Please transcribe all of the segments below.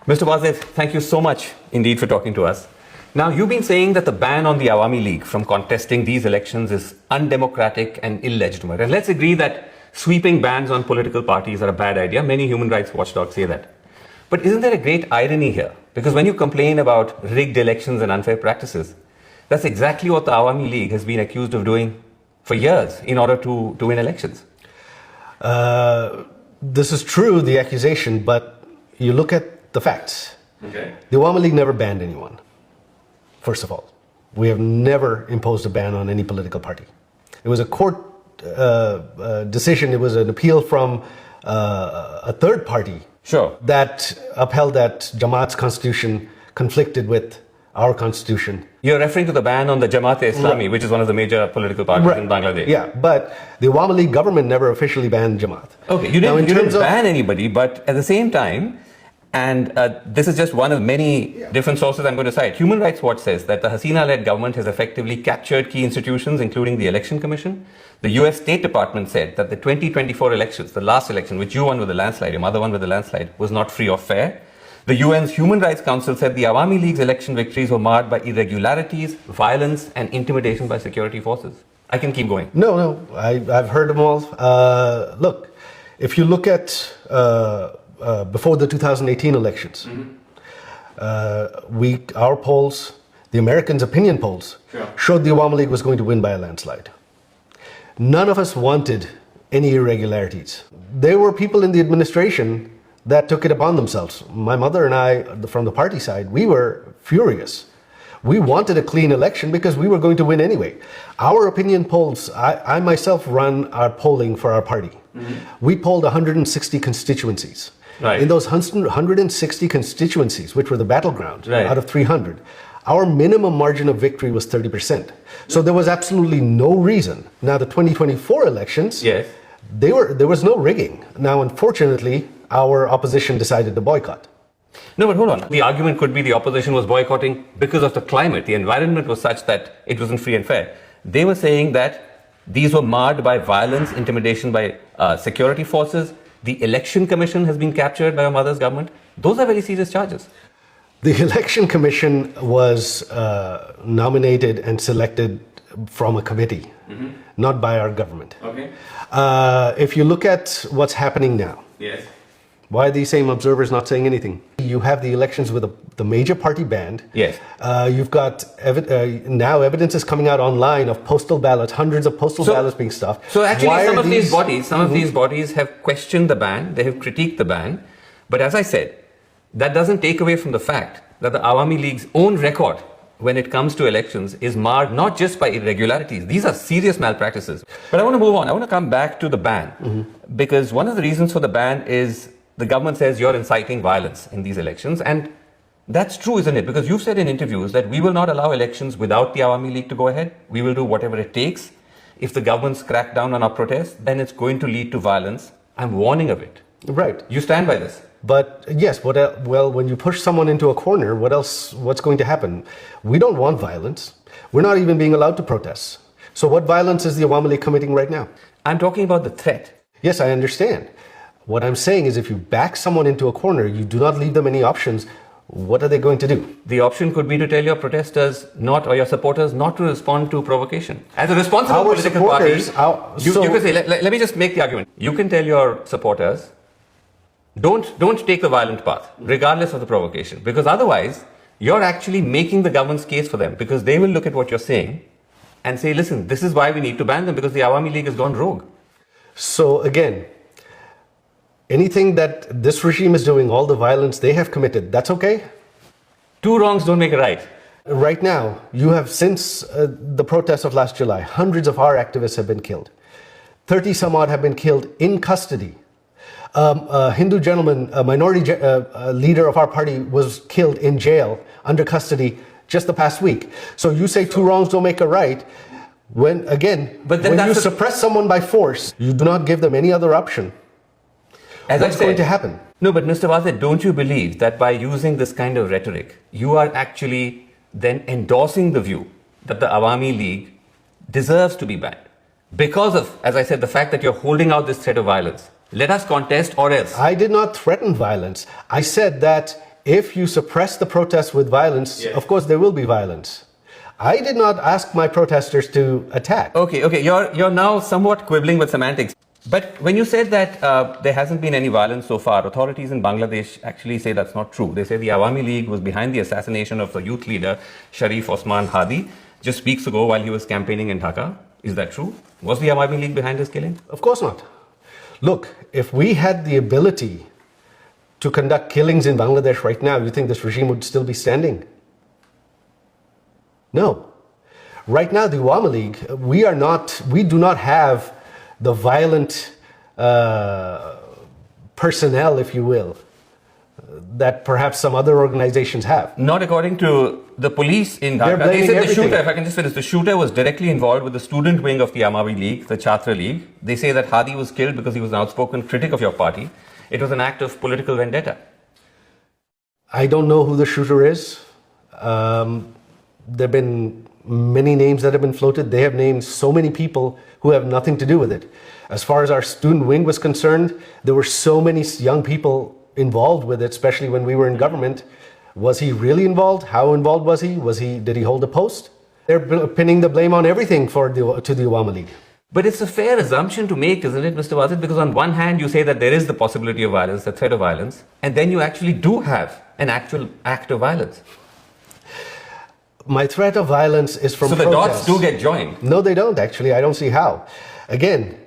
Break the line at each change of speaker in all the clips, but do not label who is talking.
Mr. Wazir, thank you so much indeed for talking to us. Now, you've been saying that the ban on the Awami League from contesting these elections is undemocratic and illegitimate. And let's agree that sweeping bans on political parties are a bad idea. Many human rights watchdogs say that. But isn't there a great irony here? Because when you complain about rigged elections and unfair practices, that's exactly what the Awami League has been accused of doing for years in order to win elections.
This is true, the accusation, but you look at the facts.
Okay.
The Awami League never banned anyone, first of all. We have never imposed a ban on any political party. It was a court decision, it was an appeal from a third party.
Sure.
That upheld that Jamaat's constitution conflicted with our constitution.
You're referring to the ban on the Jamaat-e-Islami,
Right.
which is one of the major political parties in Bangladesh.
Yeah, but the Awami League government never officially banned Jamaat.
Okay, you didn't ban anybody, but at the same time, and this is just one of many different sources I'm going to cite. Human Rights Watch says that the Hasina-led government has effectively captured key institutions, including the Election Commission. The US State Department said that the 2024 elections, the last election, which you won with a landslide, your mother won with a landslide, was not free or fair. The UN's Human Rights Council said the Awami League's election victories were marred by irregularities, violence, and intimidation by security forces. I can keep going.
No, I've heard them all. Look, if you look at before the 2018 elections, our polls, the Americans' opinion polls, showed the Awami League was going to win by a landslide. None of us wanted any irregularities. There were people in the administration that took it upon themselves. My mother and I, from the party side, we were furious. We wanted a clean election because we were going to win anyway. Our opinion polls, I myself run our polling for our party. We polled 160 constituencies.
Right.
In those 160 constituencies, which were the battleground out of 300, our minimum margin of victory was 30%. So there was absolutely no reason. Now the 2024 elections, there was no rigging. Now, unfortunately, our opposition decided to boycott.
No, but hold on. The argument could be the opposition was boycotting because of the climate. The environment was such that it wasn't free and fair. They were saying that these were marred by violence, intimidation by security forces. The Election Commission has been captured by your mother's government. Those are very serious charges.
The Election Commission was nominated and selected from a committee, not by our government.
Okay.
If you look at what's happening now, why are these same observers not saying anything? You have the elections with the major party banned.
Yes.
You've got now evidence is coming out online of postal ballots, hundreds of postal ballots being stuffed.
So actually, some of these bodies have questioned the ban. They have critiqued the ban. But as I said, that doesn't take away from the fact that the Awami League's own record when it comes to elections is marred not just by irregularities. These are serious malpractices. But I want to move on. I want to come back to the ban because one of the reasons for the ban is the government says you're inciting violence in these elections. And that's true, isn't it? Because you've said in interviews that we will not allow elections without the Awami League to go ahead. We will do whatever it takes. If the government's crack down on our protests, then it's going to lead to violence. I'm warning of it.
Right.
You stand by this?
But yes, well, when you push someone into a corner, what's going to happen? We don't want violence. We're not even being allowed to protest. So what violence is the Awami League committing right now?
I'm talking about the threat.
Yes, I understand. What I'm saying is if you back someone into a corner, you do not leave them any options, what are they going to do?
The option could be to tell your protesters or your supporters not to respond to provocation. As a responsible political party, you can say, let me just make the argument. You can tell your supporters, don't take the violent path, regardless of the provocation. Because otherwise, you're actually making the government's case for them. Because they will look at what you're saying and say, listen, this is why we need to ban them, because the Awami League has gone rogue.
So again, anything that this regime is doing, all the violence they have committed, that's okay?
Two wrongs don't make a right.
Right now, you have, since the protests of last July, hundreds of our activists have been killed. 30 some odd have been killed in custody. A Hindu gentleman, a minority leader of our party, was killed in jail under custody just the past week. So you say two wrongs don't make a right. When you suppress someone by force, you do not give them any other option. What's going to happen?
No, but Mr. Wazir, don't you believe that by using this kind of rhetoric, you are actually then endorsing the view that the Awami League deserves to be banned? Because of, as I said, the fact that you're holding out this threat of violence. Let us contest or else.
I did not threaten violence. I said that if you suppress the protests with violence, of course there will be violence. I did not ask my protesters to attack.
Okay. You're now somewhat quibbling with semantics. But when you said that there hasn't been any violence so far, authorities in Bangladesh actually say that's not true. They say the Awami League was behind the assassination of the youth leader Sharif Osman Hadi just weeks ago while he was campaigning in Dhaka. Is that true? Was the Awami League behind his killing?
Of course not. Look, if we had the ability to conduct killings in Bangladesh right now, you think this regime would still be standing? No. Right now, the Awami League, we do not have the violent personnel, if you will, that perhaps some other organizations have.
Not according to the police in
They're
Dhaka. They
blaming
said the
everything.
shooter, if I can just finish, the shooter was directly involved with the student wing of the Awami League, the Chhatra League. They say that Hadi was killed because he was an outspoken critic of your party. It was an act of political vendetta.
I don't know who the shooter is. There have been many names that have been floated. They have named so many people who have nothing to do with it. As far as our student wing was concerned, there were so many young people involved with it, especially when we were in government. Was he really involved? How involved was he? Did he hold a post? They're pinning the blame on everything to the Awami League.
But it's a fair assumption to make, isn't it, Mr. Wazid? Because on one hand, you say that there is the possibility of violence, the threat of violence, and then you actually do have an actual act of violence.
My threat of violence is from
So the
protests.
dots do get joined.
No, they don't, actually. I don't see how. Again,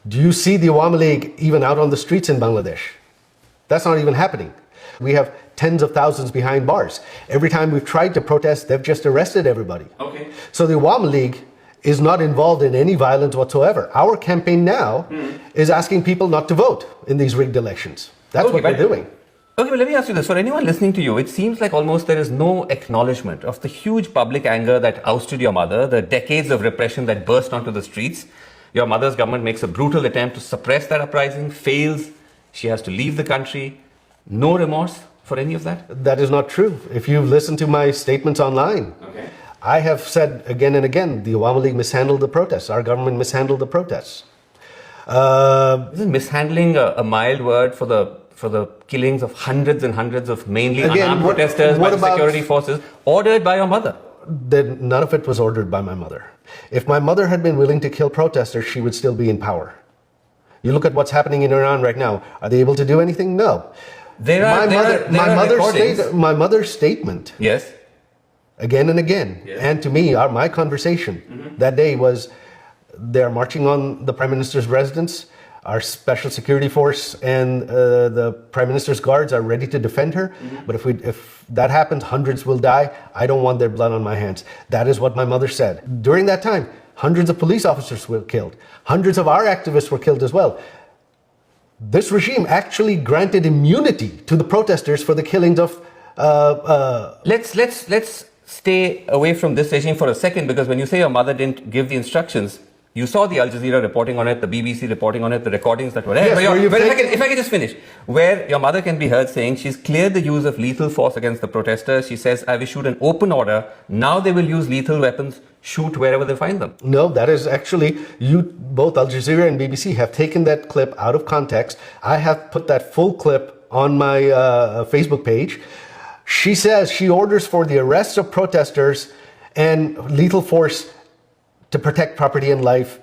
do you see the Awami League even out on the streets in Bangladesh? That's not even happening. We have tens of thousands behind bars. Every time we've tried to protest, they've just arrested everybody.
Okay.
So the Awami League is not involved in any violence whatsoever. Our campaign now is asking people not to vote in these rigged elections. That's what we're doing.
Okay, but let me ask you this. For anyone listening to you, it seems like almost there is no acknowledgement of the huge public anger that ousted your mother, the decades of repression that burst onto the streets. Your mother's government makes a brutal attempt to suppress that uprising, fails. She has to leave the country. No remorse for any of that?
That is not true. If you've listened to my statements online,
Okay.
I have said again and again, the Awami League mishandled the protests. Our government mishandled the protests.
Isn't mishandling a mild word for the killings of hundreds and hundreds of mainly
Again,
unarmed
what-
protesters by
what
the
about-
security forces ordered by your mother?
Then none of it was ordered by my mother. If my mother had been willing to kill protesters, she would still be in power. You look at what's happening in Iran right now. Are they able to do anything? No.
There are recordings.
My mother's statement,
Yes.
again and again,
Yes.
and to me, my conversation that day was, they're marching on the Prime Minister's residence. Our special security force and the Prime Minister's guards are ready to defend her. But if that happens, hundreds will die. I don't want their blood on my hands. That is what my mother said. During that time, hundreds of police officers were killed. Hundreds of our activists were killed as well. This regime actually granted immunity to the protesters for the killings of.
Let's stay away from this regime for a second, because when you say your mother didn't give the instructions, you saw the Al Jazeera reporting on it, the BBC reporting on it, the recordings that were there.
Yes,
If I can just finish, where your mother can be heard saying she's cleared the use of lethal force against the protesters. She says, I've issued an open order. Now they will use lethal weapons, shoot wherever they find them.
No, that is actually, both Al Jazeera and BBC have taken that clip out of context. I have put that full clip on my Facebook page. She says she orders for the arrests of protesters and lethal force to protect property and life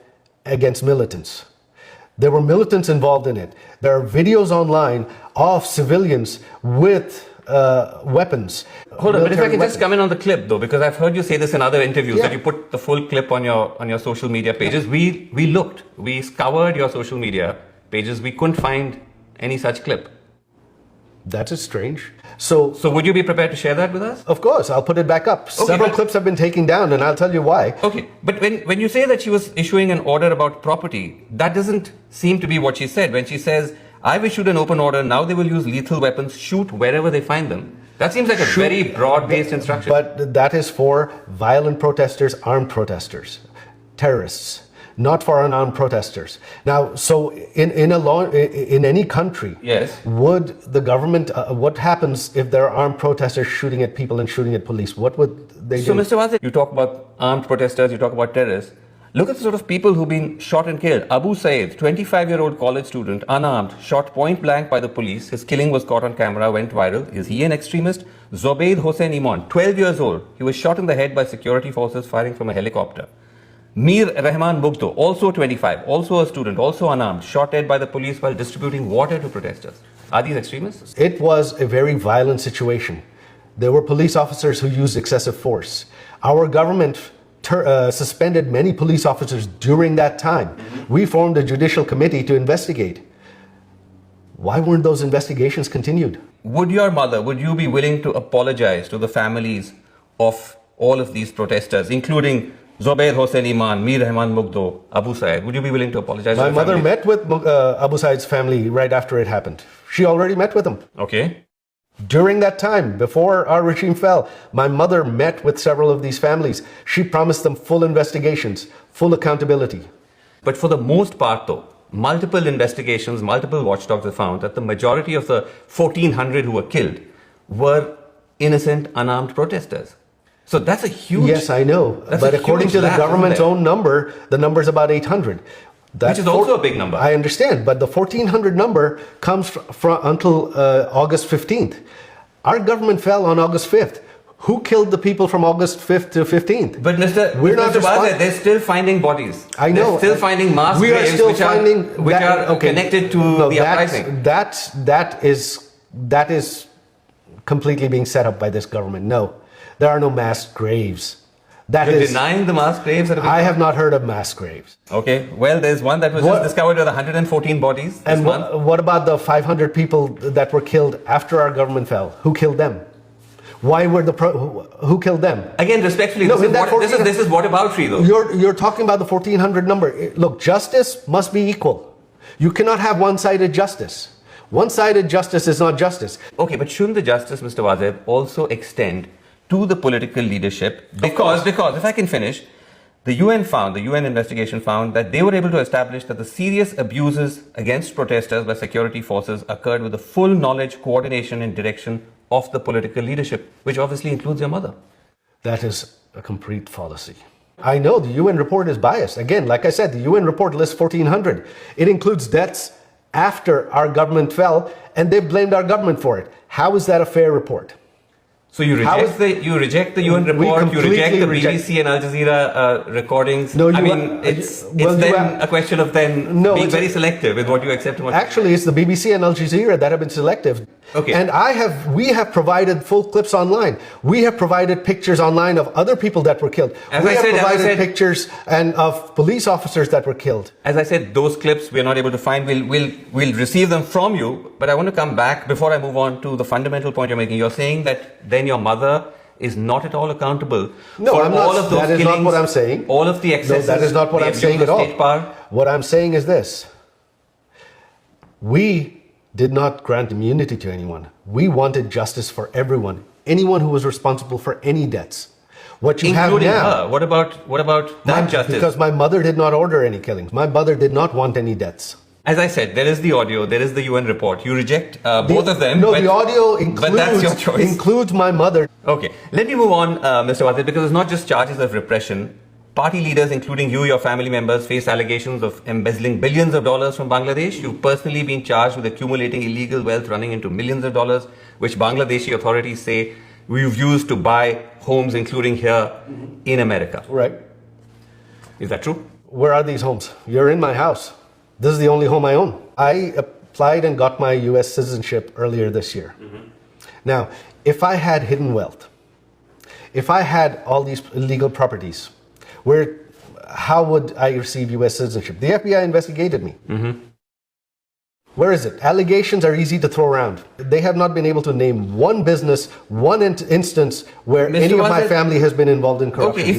against militants. There were militants involved in it. There are videos online of civilians with weapons.
Hold on, but if I
military
can just
weapons.
come in on the clip though, because I've heard you say this in other interviews,
Yeah.
that you put the full clip on your social media pages. We scoured your social media pages. We couldn't find any such clip.
That is strange. So,
So would you be prepared to share that with us?
of course, I'll put it back up. Several
but-
clips have been taken down, and I'll tell you why.
Okay, but when you say that she was issuing an order about property, that doesn't seem to be what she said. When she says, I've issued an open order, now they will use lethal weapons, shoot wherever they find them. That seems like a very broad-based instruction.
But that is for violent protesters, armed protesters, terrorists, not for unarmed protesters. Now, so in any country,
Yes.
would the government? What happens if there are armed protesters shooting at people and shooting at police? What would they
So,
do?
Mr. Wazir, you talk about armed protesters, you talk about terrorists. Look at the sort of people who've been shot and killed. Abu Saeed, 25-year-old college student, unarmed, shot point blank by the police. His killing was caught on camera, went viral. Is he an extremist? Zobaid Hossein Iman, 12 years old. He was shot in the head by security forces firing from a helicopter. Mir Rahman Mugdo, also 25, also a student, also unarmed, shot dead by the police while distributing water to protesters. Are these extremists?
It was a very violent situation. There were police officers who used excessive force. Our government suspended many police officers during that time. We formed a judicial committee to investigate. Why weren't those investigations continued?
Would you be willing to apologize to the families of all of these protesters, including Zobaid Hossein Iman, Mir Rahman Mugdo, Abu Saeed? Would you be willing to apologize to
My
the
mother
families?
met with Abu Said's family right after it happened. She already met with them.
Okay.
During that time, before our regime fell, my mother met with several of these families. She promised them full investigations, full accountability.
But for the most part, though, multiple investigations, multiple watchdogs have found that the majority of the 1,400 who were killed were innocent, unarmed protesters. So that's a huge...
Yes, I know.
That's
But
a
according
huge
to the
lapse,
government's
isn't
own number, the number is about 800.
Which is also a big number.
I understand, but the 1,400 number comes from until August 15th. Our government fell on August 5th. Who killed the people from August 5th to 15th?
But
We're not
Wazir, they're still finding bodies.
I know.
They're still finding mass
We are
graves
still
which
finding
are connected to the uprising.
That is completely being set up by this government. No, there are no mass graves.
You're denying the mass graves?
I have not heard of mass graves.
Okay, well, there's one that was just discovered with 114 bodies this
And
month.
what about the 500 people that were killed after our government fell? Who killed them? Why were who killed them?
Again, respectfully,
No,
this is whataboutery, though.
You're talking about the 1,400 number. Look, justice must be equal. You cannot have one-sided justice. One-sided justice is not justice.
Okay, but shouldn't the justice, Mr. Wazir, also extend to the political leadership? Because if I can finish, the UN investigation found that they were able to establish that the serious abuses against protesters by security forces occurred with the full knowledge, coordination, and direction of the political leadership, which obviously includes your mother.
That is a complete fallacy. I know the UN report is biased. Again, like I said, the UN report lists 1,400. It includes deaths after our government fell, and they blamed our government for it. How is that a fair report?
So you reject the UN report, you reject the BBC and Al Jazeera recordings.
No,
it's a question of being very selective with what you accept and what
Actually, it's the BBC and Al Jazeera that have been selective.
Okay.
And we have provided full clips online. We have provided pictures online of other people that were killed. We have provided pictures and of police officers that were killed.
As I said, those clips we're not able to find. We'll receive them from you. But I want to come back before I move on to the fundamental point you're making. You're saying that then your mother is not at all accountable for
I'm not,
all of those
that is
killings,
not what I'm saying.
all of the excesses.
No, that is not what I'm saying at all. What I'm saying is this. We did not grant immunity to anyone. We wanted justice for everyone. Anyone who was responsible for any debts. What you
Including
have now.
her. What about that justice?
Because my mother did not order any killings. My mother did not want any deaths.
As I said, there is the audio, there is the UN report. You reject both of them.
No,
but,
the audio
but that's your choice.
includes my mother.
Okay, let me move on, Mr. Wazir, because it's not just charges of repression. Party leaders, including you, your family members, face allegations of embezzling billions of dollars from Bangladesh. You've personally been charged with accumulating illegal wealth running into millions of dollars, which Bangladeshi authorities say we've used to buy homes, including here in America.
Right.
Is that true?
Where are these homes? You're in my house. This is the only home I own. I applied and got my US citizenship earlier this year. Now, if I had hidden wealth, if I had all these illegal properties, how would I receive US citizenship? The FBI investigated me. Where is it? Allegations are easy to throw around. They have not been able to name one business, one instance where any of my family has been involved in corruption.
Okay, if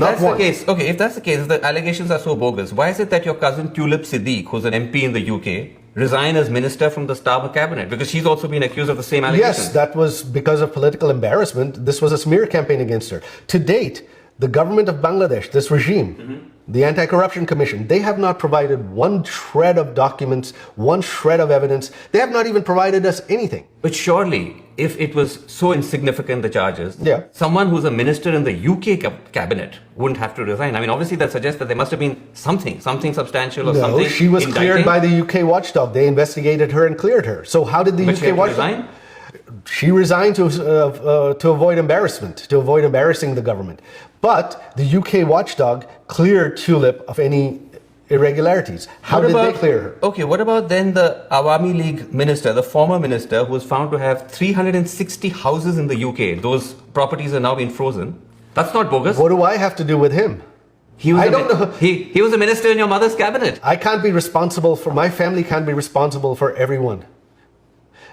that's the case, if the allegations are so bogus, why is it that your cousin Tulip Siddiq, who's an MP in the UK, resigned as minister from the Starmer cabinet? Because she's also been accused of the same allegations.
Yes, that was because of political embarrassment. This was a smear campaign against her. To date, the government of Bangladesh, this regime, the Anti-Corruption Commission, they have not provided one shred of documents, one shred of evidence. They have not even provided us anything.
But surely, if it was so insignificant, the charges,
Yeah.
someone who's a minister in the UK cabinet wouldn't have to resign. I mean, obviously that suggests that there must have been something substantial or
No,
something.
she was cleared
indicting.
by the UK watchdog. They investigated her and cleared her. So how did the
But she
UK
had to
watchdog?
resign?
She resigned to avoid embarrassment, to avoid embarrassing the government. But the UK watchdog cleared Tulip of any irregularities. How
What
did they
about-
clear her?
Okay, what about then the Awami League minister, the former minister, who was found to have 360 houses in the UK? Those properties are now being frozen. That's not bogus.
What do I have to do with him?
He was
I
a
don't know.
He was a minister in your mother's cabinet.
I can't be responsible for, my family can't be responsible for everyone.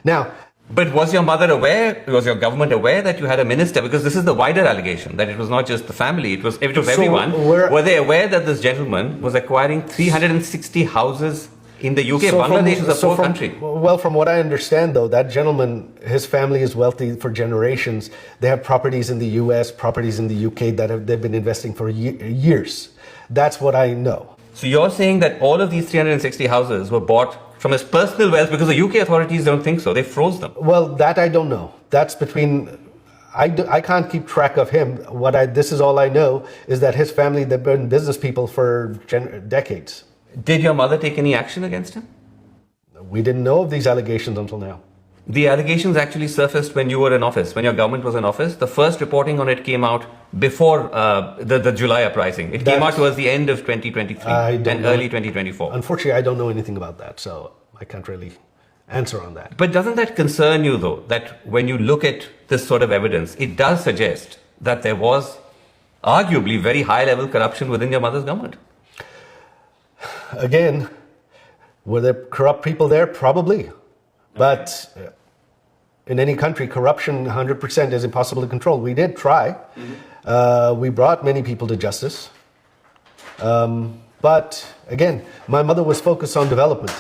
Now,
But was your mother aware, was your government aware that you had a minister? Because this is the wider allegation, that it was not just the family, it was everyone. Were they aware that this gentleman was acquiring 360 houses in the UK? Bangladesh is a poor country.
Well, from what I understand, though, that gentleman, his family is wealthy for generations. They have properties in the US, properties in the UK that they've been investing for years. That's what I know.
So you're saying that all of these 360 houses were bought from his personal wealth, because the UK authorities don't think so. They froze them.
Well, that I don't know. That's between. I can't keep track of him. This is all I know is that his family, they've been business people for decades.
Did your mother take any action against him?
We didn't know of these allegations until now.
The allegations actually surfaced when you were in office, when your government was in office. The first reporting on it came out before the July uprising. It came out towards the end of 2023 and early 2024.
Unfortunately, I don't know anything about that, so I can't really answer on that.
But doesn't that concern you, though, that when you look at this sort of evidence, it does suggest that there was arguably very high-level corruption within your mother's government?
Again, were there corrupt people there? Probably. But in any country, corruption 100% is impossible to control. We did try. We brought many people to justice. But again, my mother was focused on development.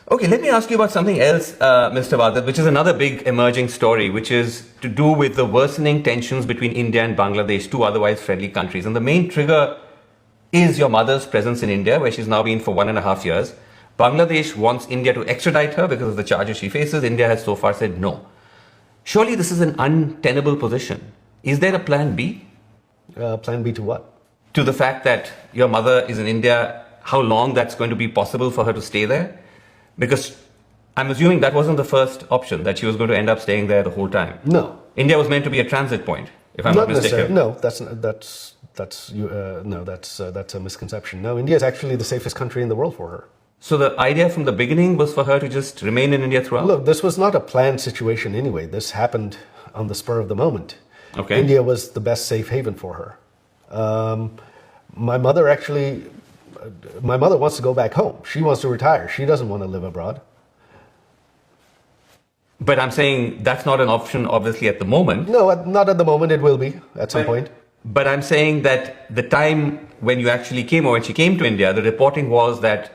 Okay, let me ask you about something else, Mr. Wadat, which is another big emerging story, which is to do with the worsening tensions between India and Bangladesh, two otherwise friendly countries. And the main trigger is your mother's presence in India, where she's now been for 1.5 years. Bangladesh wants India to extradite her because of the charges she faces. India has so far said no. Surely this is an untenable position. Is there a plan B?
Plan B to what?
To the fact that your mother is in India, how long that's going to be possible for her to stay there? Because I'm assuming that wasn't the first option, that she was going to end up staying there the whole time.
No.
India was meant to be a transit point, if I'm not mistaken.
No, that's a misconception. No, India is actually the safest country in the world for her.
So the idea from the beginning was for her to just remain in India throughout?
Look, this was not a planned situation anyway. This happened on the spur of the moment.
Okay.
India was the best safe haven for her. My mother wants to go back home. She wants to retire. She doesn't want to live abroad.
But I'm saying that's not an option, obviously, at the moment.
No, not at the moment. It will be at some point.
But I'm saying that the time when you actually came, or when she came to India, the reporting was that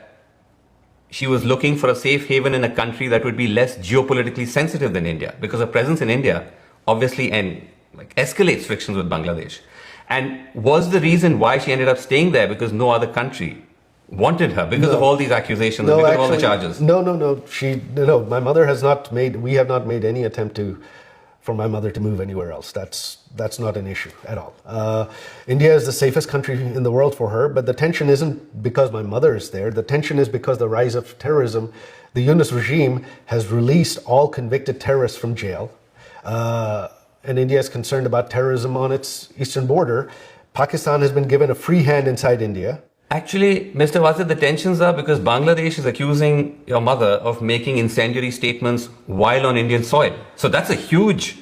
she was looking for a safe haven in a country that would be less geopolitically sensitive than India, because her presence in India obviously escalates frictions with Bangladesh. And was the reason why she ended up staying there because no other country wanted her, because of all these accusations, because of all the charges?
No. My mother has not made. We have not made any attempt for my mother to move anywhere else. That's not an issue at all. India is the safest country in the world for her, but the tension isn't because my mother is there. The tension is because the rise of terrorism. The Yunus regime has released all convicted terrorists from jail. And India is concerned about terrorism on its eastern border. Pakistan has been given a free hand inside India.
Actually, Mr. Wasit, the tensions are because Bangladesh is accusing your mother of making incendiary statements while on Indian soil. So that's a huge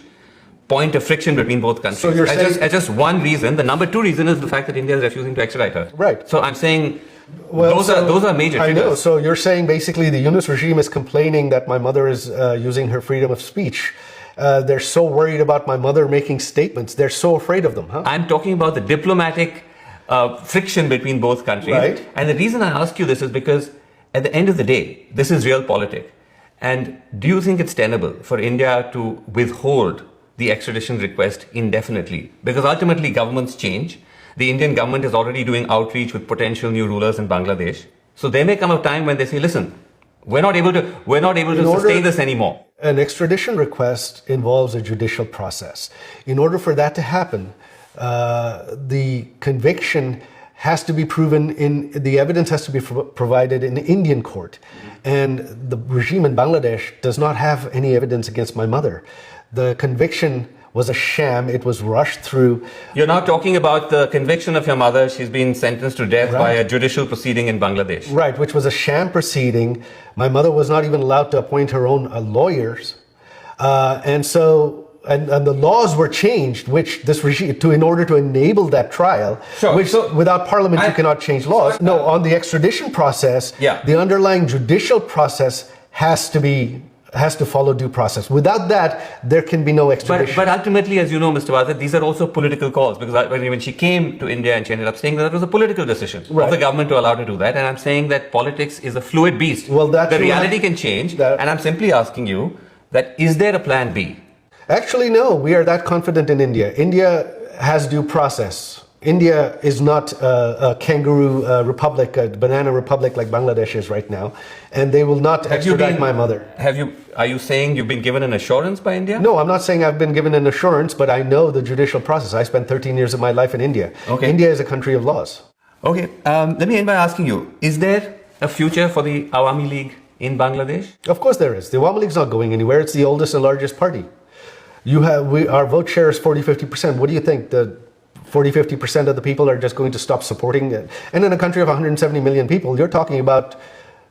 point of friction between both countries.
So you're saying...
as just one reason. The number two reason is the fact that India is refusing to extradite her.
Right.
So I'm saying those are major triggers.
I know. So you're saying basically the Yunus regime is complaining that my mother is using her freedom of speech. They're so worried about my mother making statements. They're so afraid of them, huh?
I'm talking about the diplomatic friction between both countries.
Right.
And the reason I ask you this is because at the end of the day, this is realpolitik. And do you think it's tenable for India to withhold the extradition request indefinitely? Because ultimately governments change. The Indian government is already doing outreach with potential new rulers in Bangladesh. So there may come a time when they say, listen, we're not able to sustain this anymore.
An extradition request involves a judicial process. In order for that to happen, the conviction has to be proven the evidence has to be provided in Indian court. And the regime in Bangladesh does not have any evidence against my mother. The conviction was a sham. It was rushed through.
You're now talking about the conviction of your mother. She's been sentenced to death by a judicial proceeding in Bangladesh.
Right, which was a sham proceeding. My mother was not even allowed to appoint her own lawyers. And the laws were changed, which this regime, in order to enable that trial, without parliament you cannot change laws. No, on the extradition process, the underlying judicial process has to follow due process. Without that, there can be no extradition.
But ultimately, as you know, Mr. Wazir, these are also political calls, because when she came to India and she ended up saying that it was a political decision of the government to allow her to do that. And I'm saying that politics is a fluid beast.
Well,
the reality can change. And I'm simply asking you that, is there a plan B?
Actually, no. We are that confident in India. India has due process. India is not a kangaroo republic, a banana republic like Bangladesh is right now, and they will not extradite my mother.
Are you saying you've been given an assurance by India?
No, I'm not saying I've been given an assurance, but I know the judicial process. I spent 13 years of my life in India.
Okay.
India is a country of laws.
Okay. Let me end by asking you, is there a future for the Awami League in Bangladesh?
Of course there is. The Awami League is not going anywhere. It's the oldest and largest party. Our vote share is 40-50%. What do you think? The 40-50% of the people are just going to stop supporting it? And in a country of 170 million people, you're talking about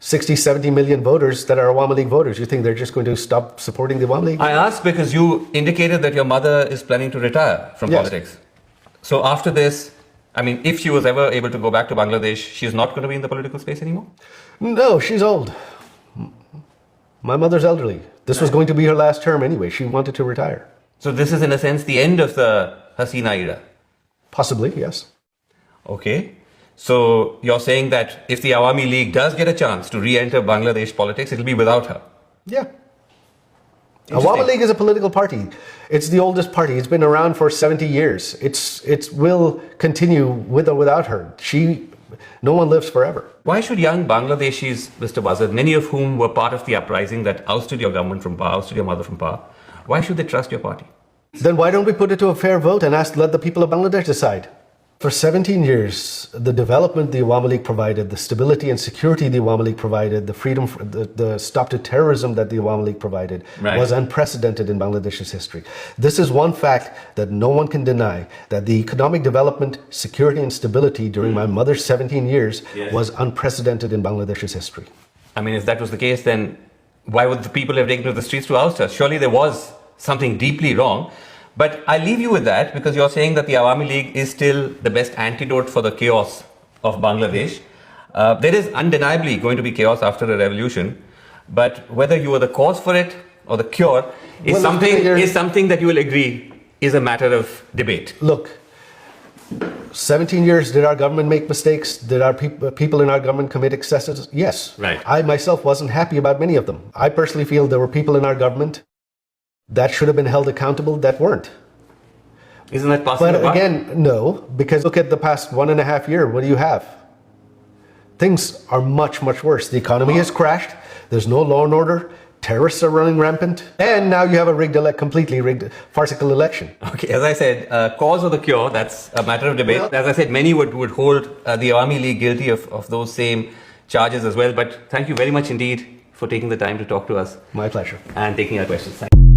60-70 million voters that are Awami League voters. You think they're just going to stop supporting the Awami League?
I asked because you indicated that your mother is planning to retire from politics. So after this, I mean, if she was ever able to go back to Bangladesh, she's not going to be in the political space anymore?
No, she's old. My mother's elderly. This was going to be her last term anyway. She wanted to retire.
So this is, in a sense, the end of the Hasina era?
Possibly, yes.
Okay. So you're saying that if the Awami League does get a chance to re-enter Bangladesh politics, it'll be without her?
Yeah. Awami League is a political party. It's the oldest party. It's been around for 70 years. It will continue with or without her. No one lives forever.
Why should young Bangladeshis, Mr. Wazir, many of whom were part of the uprising that ousted your government from power, ousted your mother from power, why should they trust your party?
Then why don't we put it to a fair vote and let the people of Bangladesh decide? For 17 years, the development the Awami League provided, the stability and security the Awami League provided, the freedom, the stop to terrorism that the Awami League provided was unprecedented in Bangladesh's history. This is one fact that no one can deny, that the economic development, security and stability during my mother's 17 years was unprecedented in Bangladesh's history.
I mean, if that was the case, then why would the people have taken to the streets to oust her? Surely there was something deeply wrong. But I leave you with that because you're saying that the Awami League is still the best antidote for the chaos of Bangladesh. There is undeniably going to be chaos after a revolution, but whether you are the cause for it or the cure is something that you will agree is a matter of debate.
Look, 17 years, did our government make mistakes? Did our people in our government commit excesses? Yes.
Right.
I myself wasn't happy about many of them. I personally feel there were people in our government that should have been held accountable that weren't.
Isn't that possible?
But again, no, because look at the past 1.5 years. What do you have? Things are much, much worse. The economy has crashed. There's no law and order. Terrorists are running rampant. And now you have a completely rigged, farcical election.
Okay, as I said, cause or the cure, that's a matter of debate. Well, as I said, many would hold the Awami League guilty of those same charges as well. But thank you very much indeed for taking the time to talk to us.
My pleasure.
And taking our questions. Thank you.